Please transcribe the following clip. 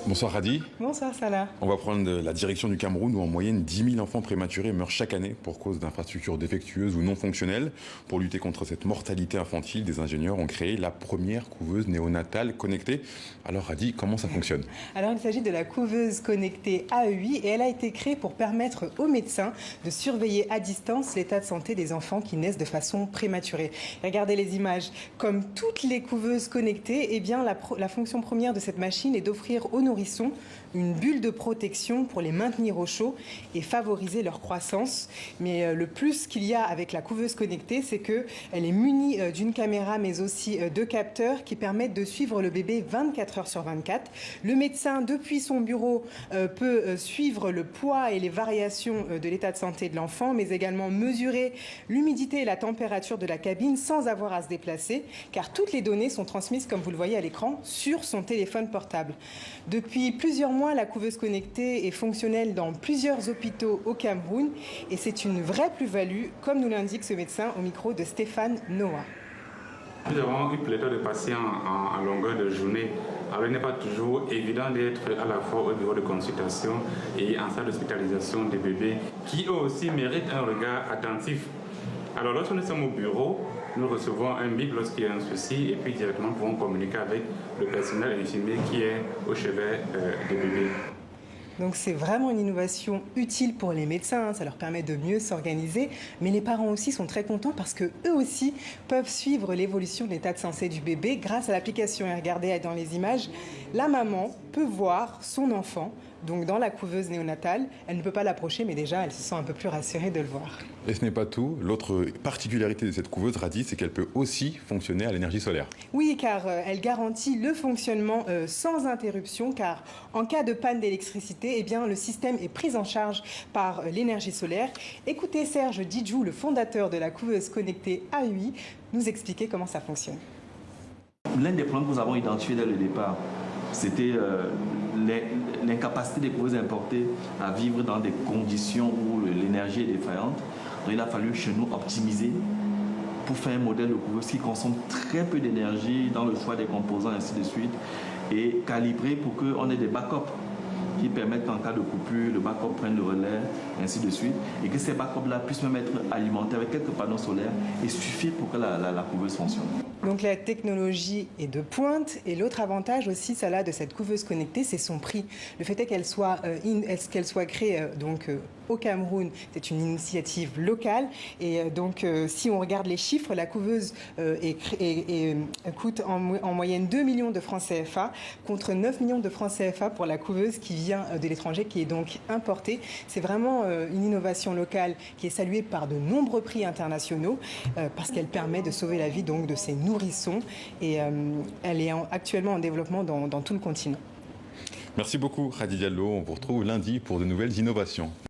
Bonsoir Hadi. Bonsoir Salah. On va prendre la direction du Cameroun où en moyenne 10 000 enfants prématurés meurent chaque année pour cause d'infrastructures défectueuses ou non fonctionnelles. Pour lutter contre cette mortalité infantile, des ingénieurs ont créé la première couveuse néonatale connectée. Alors Hadi, comment ça fonctionne? Alors il s'agit de la couveuse connectée AEI et elle a été créée pour permettre aux médecins de surveiller à distance l'état de santé des enfants qui naissent de façon prématurée. Regardez les images. Comme toutes les couveuses connectées, eh bien, la fonction première de cette machine est d'offrir aux nourrissons une bulle de protection pour les maintenir au chaud et favoriser leur croissance. Mais le plus qu'il y a avec la couveuse connectée, c'est qu'elle est munie d'une caméra mais aussi de capteurs qui permettent de suivre le bébé 24 heures sur 24. Le médecin, depuis son bureau, peut suivre le poids et les variations de l'état de santé de l'enfant, mais également mesurer l'humidité et la température de la cabine sans avoir à se déplacer, car toutes les données sont transmises, comme vous le voyez à l'écran, sur son téléphone portable. Depuis plusieurs mois, la couveuse connectée est fonctionnelle dans plusieurs hôpitaux au Cameroun et c'est une vraie plus-value, comme nous l'indique ce médecin au micro de Stéphane Noah. Nous avons une pléthore de patients en longueur de journée. Alors il n'est pas toujours évident d'être à la fois au bureau de consultation et en salle d'hospitalisation des bébés qui eux aussi méritent un regard attentif. Alors lorsque nous sommes au bureau, nous recevons un bip lorsqu'il y a un souci et puis directement nous pouvons communiquer avec le personnel infirmier qui est au chevet des bébés. Donc c'est vraiment une innovation utile pour les médecins, ça leur permet de mieux s'organiser, mais les parents aussi sont très contents parce qu'eux aussi peuvent suivre l'évolution de l'état de santé du bébé grâce à l'application. Et regardez dans les images, la maman peut voir son enfant, donc dans la couveuse néonatale, elle ne peut pas l'approcher, mais déjà elle se sent un peu plus rassurée de le voir. Et ce n'est pas tout. L'autre particularité de cette couveuse Hadi, c'est qu'elle peut aussi fonctionner à l'énergie solaire. Oui, car elle garantit le fonctionnement sans interruption, car en cas de panne d'électricité, eh bien, le système est pris en charge par l'énergie solaire. Écoutez Serge Didjou, le fondateur de la couveuse connectée AEI, nous expliquer comment ça fonctionne. L'un des problèmes que nous avons identifié dès le départ, c'était l'incapacité des couveuses importées à vivre dans des conditions où l'énergie est défaillante. Donc il a fallu chez nous optimiser pour faire un modèle de couveuse qui consomme très peu d'énergie dans le choix des composants, ainsi de suite, et calibrer pour qu'on ait des backups qui permettent qu'en cas de coupure, le backup prenne le relais, ainsi de suite, et que ces backups-là puissent même être alimentés avec quelques panneaux solaires et suffire pour que la couveuse fonctionne. Donc la technologie est de pointe et l'autre avantage aussi, ça là, de cette couveuse connectée, c'est son prix. Le fait est qu'elle soit créée au Cameroun, c'est une initiative locale et donc si on regarde les chiffres, la couveuse coûte en moyenne 2 millions de francs CFA contre 9 millions de francs CFA pour la couveuse qui vient de l'étranger, qui est donc importée. C'est vraiment une innovation locale qui est saluée par de nombreux prix internationaux parce qu'elle permet de sauver la vie donc de ces nourrissons et elle est actuellement en développement dans tout le continent. Merci beaucoup Hadi Diallo. On vous retrouve lundi pour de nouvelles innovations.